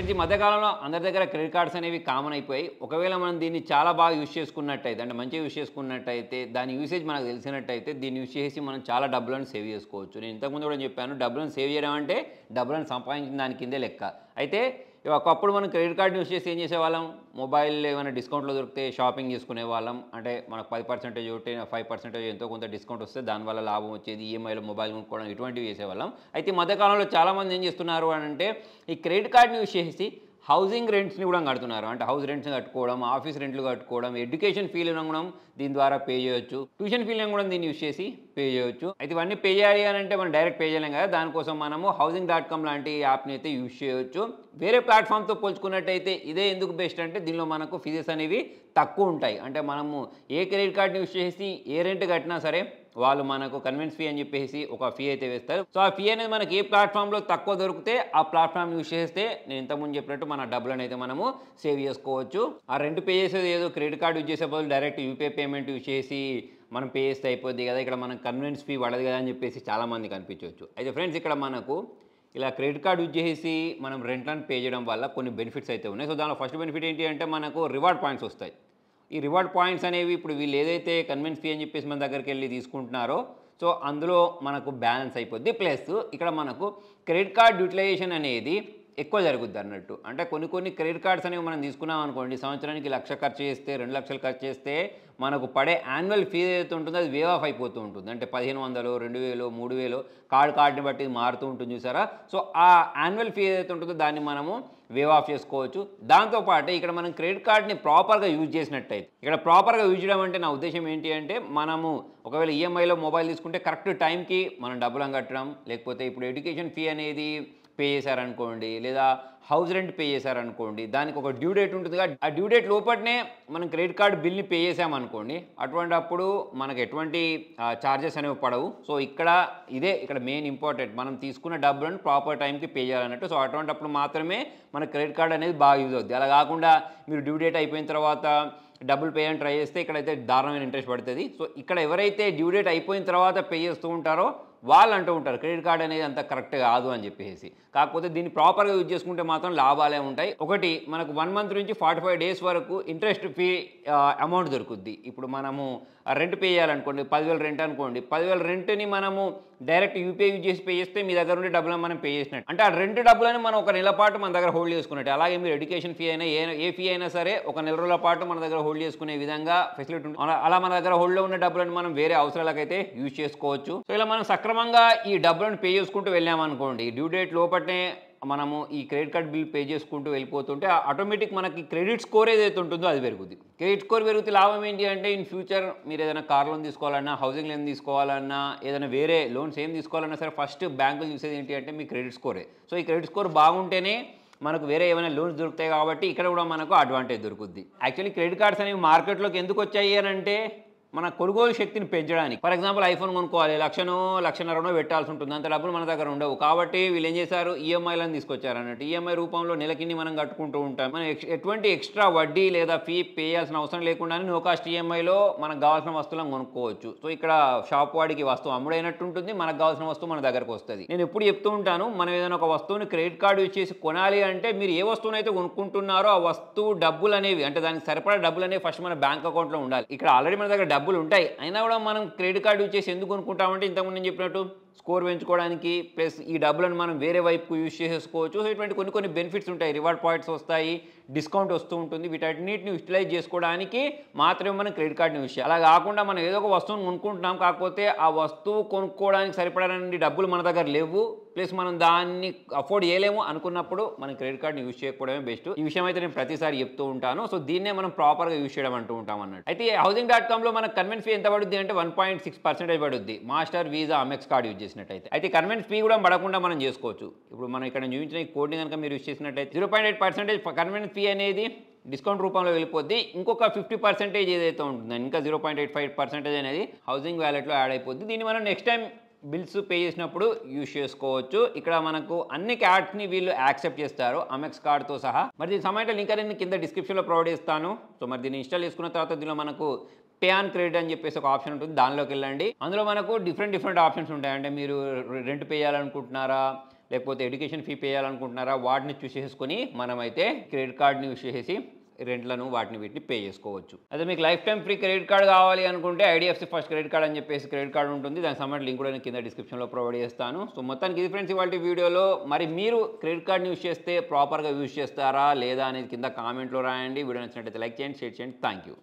Friends ఈ మధ్య కాలంలో అందరి దగ్గర క్రెడిట్ కార్డ్స్ అనేవి కామన్ అయిపోయాయి. ఒకవేళ మనం దీన్ని చాలా బాగా యూజ్ చేసుకున్నట్టయితే అంటే మంచిగా యూజ్ చేసుకున్నట్టయితే దాని యూసేజ్ మనకు తెలిసినట్టయితే దీన్ని యూజ్ చేసి మనం చాలా డబ్బులను సేవ్ చేసుకోవచ్చు. నేను ఇంతకుముందు కూడా చెప్పాను డబ్బులను సేవ్ చేయడం అంటే డబ్బులను సంపాదించిన దాని కిందే లెక్క. అయితే ఒకప్పుడు మనం క్రెడిట్ కార్డ్ యూజ్ చేసి ఏం చేసేవాళ్ళం, మొబైల్ ఏమైనా డిస్కౌంట్లో దొరికితే షాపింగ్ చేసుకునే వాళ్ళం. అంటే మనకు 10% ఉంటే 5% ఎంతో కొంత డిస్కౌంట్ వస్తే దానివల్ల లాభం వచ్చేది. ఈఎంఐలో మొబైల్ కొనుక్కోవడం ఇటువంటివి చేసేవాళ్ళం. అయితే ఈ మధ్యకాలంలో చాలామంది ఏం చేస్తున్నారు అని అంటే ఈ క్రెడిట్ కార్డ్ని యూజ్ చేసి హౌసింగ్ రెంట్స్ని కూడా కడుతున్నారు. అంటే హౌస్ రెంట్స్ కట్టుకోవడం, ఆఫీస్ రెంట్లు కట్టుకోవడం, ఎడ్యుకేషన్ ఫీలను కూడా దీని ద్వారా పే చేయొచ్చు, ట్యూషన్ ఫీలను కూడా దీన్ని యూజ్ చేసి పే చేయొచ్చు. అయితే ఇవన్నీ పే చేయాలి అని అంటే మనం డైరెక్ట్ పే చేయలేం కదా, దానికోసం మనము housing.com లాంటి యాప్ని అయితే యూజ్ చేయొచ్చు. వేరే ప్లాట్ఫామ్తో పోల్చుకున్నట్టయితే ఇదే ఎందుకు బెస్ట్ అంటే దీనిలో మనకు ఫీజెస్ అనేవి తక్కువ ఉంటాయి. అంటే మనము ఏ క్రెడిట్ కార్డ్ని యూజ్ చేసి ఏ రెంట్ కట్టినా సరే వాళ్ళు మనకు కన్వెన్స్ ఫీ అని చెప్పేసి ఒక ఫీ అయితే వేస్తారు. సో ఆ ఫీ అనేది మనకి ఏ ప్లాట్ఫామ్లో తక్కువ దొరికితే ఆ ప్లాట్ఫామ్ యూజ్ చేస్తే నేను ఇంతకుముందు చెప్పినట్టు మన డబ్బులను అయితే మనము సేవ్ చేసుకోవచ్చు. ఆ రెంట్ పే చేసేది ఏదో క్రెడిట్ కార్డు యూజ్ చేసే బదులు డైరెక్ట్ యూపీఐ పేమెంట్ యూజ్ చేసి మనం పే చేస్తే అయిపోద్ది కదా, ఇక్కడ మనం కన్వెన్స్ ఫీ పడదు కదా అని చెప్పేసి చాలామంది కనిపించవచ్చు. అయితే ఫ్రెండ్స్ ఇక్కడ మనకు ఇలా క్రెడిట్ కార్డు యూజ్ చేసి మనం రెంట్లను పే చేయడం వల్ల కొన్ని బెనిఫిట్స్ అయితే ఉన్నాయి. సో దానిలో ఫస్ట్ బెనిఫిట్ ఏంటి అంటే మనకు రివార్డ్ పాయింట్స్ వస్తాయి. ఈ రివార్డ్ పాయింట్స్ అనేవి ఇప్పుడు వీళ్ళు ఏదైతే కన్వెన్స్ ఫీ అని చెప్పేసి మన దగ్గరికి వెళ్ళి తీసుకుంటున్నారో సో అందులో మనకు బ్యాలెన్స్ అయిపోద్ది. ప్లస్ ఇక్కడ మనకు క్రెడిట్ కార్డ్ యూటిలైజేషన్ అనేది ఎక్కువ జరుగుద్ది అన్నట్టు. అంటే కొన్ని క్రెడిట్ కార్డ్స్ అనేవి మనం తీసుకున్నాం అనుకోండి, సంవత్సరానికి 1,00,000 ఖర్చు చేస్తే 2,00,000 ఖర్చు చేస్తే మనకు పడే యాన్యువల్ ఫీ ఏదైతే ఉంటుందో అది వే ఆఫ్ అయిపోతూ ఉంటుంది. అంటే 1,500, 2,000, 3,000 కార్డుని బట్టి మారుతూ ఉంటుంది చూసారా. సో ఆ యాన్యువల్ ఫీ ఏదైతే ఉంటుందో దాన్ని మనము వేవ్ ఆఫ్ చేసుకోవచ్చు. దాంతోపాటు ఇక్కడ మనం క్రెడిట్ కార్డ్ని ప్రాపర్గా యూజ్ చేసినట్టయితే, ఇక్కడ ప్రాపర్గా యూజ్ చేయడం అంటే నా ఉద్దేశం ఏంటి అంటే మనము ఒకవేళ ఈఎంఐలో మొబైల్ తీసుకుంటే కరెక్ట్ టైంకి మనం డబ్బులను కట్టడం, లేకపోతే ఇప్పుడు ఎడ్యుకేషన్ ఫీ అనేది పే చేశారనుకోండి లేదా హౌస్ రెంట్ పే చేశారనుకోండి దానికి ఒక డ్యూ డేట్ ఉంటుంది కదా, ఆ డ్యూ డేట్ లోపలనే మనం క్రెడిట్ కార్డ్ బిల్ని పే చేసామనుకోండి అటువంటి అప్పుడు మనకు ఎటువంటి ఛార్జెస్ అనేవి పడవు. సో ఇక్కడ మెయిన్ ఇంపార్టెంట్ మనం తీసుకున్న డబ్బులను ప్రాపర్ టైంకి పే చేయాలన్నట్టు. సో అటువంటిప్పుడు మాత్రమే మన క్రెడిట్ కార్డ్ అనేది బాగా యూజ్ అవుతుంది. అలా కాకుండా మీరు డ్యూ డేట్ అయిపోయిన తర్వాత డబ్బులు పే అని ట్రై చేస్తే ఇక్కడైతే దారుణమైన ఇంట్రెస్ట్ పడుతుంది. సో ఇక్కడ ఎవరైతే డ్యూ డేట్ అయిపోయిన తర్వాత పే చేస్తూ ఉంటారో వాళ్ళు అంటూ ఉంటారు క్రెడిట్ కార్డ్ అనేది అంత కరెక్ట్ కాదు అని చెప్పేసి. కాకపోతే దీన్ని ప్రాపర్గా యూజ్ చేసుకుంటే మాత్రం లాభాలే ఉంటాయి. ఒకటి మనకు 1 మంత్ నుంచి 45 డేస్ వరకు ఇంట్రెస్ట్ ఫ్రీ అమౌంట్ దొరుకుద్ది. ఇప్పుడు మనము రెంట్ పే చేయాలనుకోండి, 10,000 రెంట్ అనుకోండి, 10,000 రెంట్ని మనము డైరెక్ట్ యూపీఐ యూజ్ చేసి పే చేస్తే మీ దగ్గర ఉండే డబ్బులను మనం పే చేసినట్టు. అంటే ఆ రెంట్ డబ్బులని మనం ఒక నెల పాటు మన దగ్గర హోల్డ్ చేసుకున్నట్టు. అలాగే మీరు ఎడ్యుకేషన్ ఫీ అయినా ఏ ఫీ అయినా సరే ఒక నెల రోజుల పాటు మన దగ్గర హోల్డ్ చేసుకునే విధంగా ఫెసిలిటీ ఉంటుంది. అలా మన దగ్గర హోల్డ్లో ఉన్న డబ్బులను మనం వేరే అవసరాలకైతే యూజ్ చేసుకోవచ్చు. సో ఇలా మనం సక్రమంగా ఈ డబ్బులను పే చేసుకుంటూ వెళ్ళామనుకోండి, డ్యూ డేట్ లోపలనే మనము ఈ క్రెడిట్ కార్డ్ బిల్ పే చేసుకుంటూ వెళ్ళిపోతుంటే ఆటోమేటిక్ మనకి క్రెడిట్ స్కోర్ ఏదైతే ఉంటుందో అది పెరుగుతుంది. క్రెడిట్ స్కోర్ పెరిగితే లాభం ఏంటి అంటే ఇన్ ఫ్యూచర్ మీరు ఏదైనా కార్ లోన్ తీసుకోవాలన్నా, హౌసింగ్ లోన్ తీసుకోవాలన్నా, ఏదైనా వేరే లోన్స్ ఏం తీసుకోవాలన్నా సరే ఫస్ట్ బ్యాంకులు చూసేది ఏంటి అంటే మీ క్రెడిట్ స్కోరే. సో ఈ క్రెడిట్ స్కోర్ బాగుంటేనే మనకు వేరే ఏమైనా లోన్స్ దొరుకుతాయి కాబట్టి ఇక్కడ కూడా మనకు అడ్వాంటేజ్ దొరుకుద్ది. యాక్చువల్లీ క్రెడిట్ కార్డ్స్ అనేవి మార్కెట్లోకి ఎందుకు వచ్చాయి అని అంటే మన కొనుగోలు శక్తిని పెంచడానికి. ఫర్ ఎగ్జాంపుల్ ఐఫోన్ కొనుక్కోవాలి, 1,00,000-1,50,000 పెట్టాల్సి ఉంటుంది, అంత డబ్బులు మన దగ్గర ఉండవు. కాబట్టి వీళ్ళు ఏం చేశారు, ఈఎంఐలను తీసుకొచ్చారు అన్నట్టు. ఈఎంఐ రూపంలో నెలకిన్ని మనం కట్టుకుంటూ ఉంటాం. మనం ఎటువంటి ఎక్స్ట్రా వడ్డీ లేదా ఫీ పే చేయాల్సిన అవసరం లేకుండానే నో కాస్ట్ ఈఎంఐలో మనకు కావాల్సిన వస్తువులను కొనుక్కోవచ్చు. సో ఇక్కడ షాప్ వాడికి వస్తువు అమ్ముడైనట్టు ఉంటుంది, మనకు కావాల్సిన వస్తువు మన దగ్గరకు వస్తుంది. నేను ఎప్పుడు చెప్తూ ఉంటాను, మనం ఏదైనా ఒక వస్తువుని క్రెడిట్ కార్డు యూజ్ చేసి కొనాలి అంటే మీరు ఏ వస్తువుని అయితే కొనుక్కుంటున్నారో ఆ వస్తువు డబ్బులు అనేవి అంటే దానికి సరిపడా డబ్బులు అనేవి ఫస్ట్ మన బ్యాంక్ అకౌంట్లో ఉండాలి. ఇక్కడ ఆల్రెడీ మన దగ్గర డబ్బులు ఉంటాయి, అయినా కూడా మనం క్రెడిట్ కార్డు యూజ్ చేసి ఎందుకు కొనుక్కుంటామంటే ఇంతకుముందు నేను చెప్పినట్టు స్కోర్ పెంచుకోవడానికి, ప్లస్ ఈ డబ్బులను మనం వేరే వైపుకు యూజ్ చేసేసుకోవచ్చు. సో ఇటువంటి కొన్ని బెనిఫిట్స్ ఉంటాయి, రివార్డ్ పాయింట్స్ వస్తాయి, డిస్కౌంట్ వస్తూ ఉంటుంది. వీటన్నిటిని యూటిలైజ్ చేసుకోవడానికి మాత్రమే మనం క్రెడిట్ కార్డుని యూజ్ చేయాలి. అలా కాకుండా మనం ఏదో ఒక వస్తువును కొనుక్కుంటున్నాం, కాకపోతే ఆ వస్తువు కొనుక్కోవడానికి సరిపడని డబ్బులు మన దగ్గర లేవు, ప్లస్ మనం దాన్ని అఫోర్డ్ చేయలేము అనుకున్నప్పుడు మనం క్రెడిట్ కార్డ్ని యూజ్ చేయకపోవడమే బెస్ట్. ఈ విషయం అయితే నేను ప్రతిసారి చెప్తూ ఉంటాను. సో దీన్నే మనం ప్రాపర్గా యూజ్ చేయడం అంటూ ఉంటాం అన్నట్టు. అయితే housing.comలో మనకు కన్వెన్స్ ఫీ ఎంత పడుద్ది అంటే 1.6% పడుద్ది master, visa, Amex card use చేసినట్టయితే. అయితే కన్వెన్స్ ఫీ కూడా పడకుండా మనం చేసుకోవచ్చు. ఇప్పుడు మనం ఇక్కడ చూపించిన ఈ కోడ్ని కనుక మీరు యూజ్ చేసినట్టయితే 0.8% కన్వెన్స్ ఫీ అనేది డిస్కౌంట్ రూపంలో వెళ్ళిపోద్ది. ఇంకొక 50% ఏదైతే ఉంటుందో ఇంకా 0.85% అనేది హౌసింగ్ వ్యాలెట్లో యాడ్ అయిపోద్ది. దీన్ని మనం నెక్స్ట్ టైం బిల్స్ పే చేసినప్పుడు యూజ్ చేసుకోవచ్చు. ఇక్కడ మనకు అన్ని కార్డ్స్ని వీళ్ళు యాక్సెప్ట్ చేస్తారు, అమెక్స్ కార్డ్తో సహా. మరి దీని సంబంధించిన లింక్ అనేది కింద డిస్క్రిప్షన్లో ప్రొవైడ్ చేస్తాను. సో మరి దీన్ని ఇన్స్టాల్ చేసుకున్న తర్వాత దీనిలో మనకు పే ఆన్ క్రెడిట్ అని చెప్పేసి ఒక ఆప్షన్ ఉంటుంది, దానిలోకి వెళ్ళండి. అందులో మనకు డిఫరెంట్ ఆప్షన్స్ ఉంటాయి. అంటే మీరు రెంట్ పే చేయాలనుకుంటున్నారా, లేకపోతే ఎడ్యుకేషన్ ఫీ పే చేయాలనుకుంటున్నారా, వాటిని చూస్ చేసుకొని మనమైతే క్రెడిట్ కార్డ్ని యూస్ చేసేసి రెంట్లను వీటిని పే చేసుకోవచ్చు. అదే మీకు life time free credit card కావాలి అనుకుంటే ఐడిఎఫ్సి ఫస్ట్ క్రెడిట్ కార్డ్ అని చెప్పేసి క్రెడిట్ కార్డ్ ఉంటుంది. దానికి సంబంధించిన లింక్ కూడా నేను కింద డిస్క్రిప్షన్లో ప్రొవైడ్ చేస్తాను. సో మొత్తానికి ఇది ఫ్రెండ్స్ ఇవాళ వీడియోలో. మరి మీరు క్రెడిట్ కార్డ్ని యూస్ చేస్తే ప్రాపర్గా యూస్ చేస్తారా లేదా అనేది కింద కామెంట్లో రాయండి. వీడియో నచ్చినట్లయితే లైక్ చేయండి, షేర్ చేయండి. Thank you.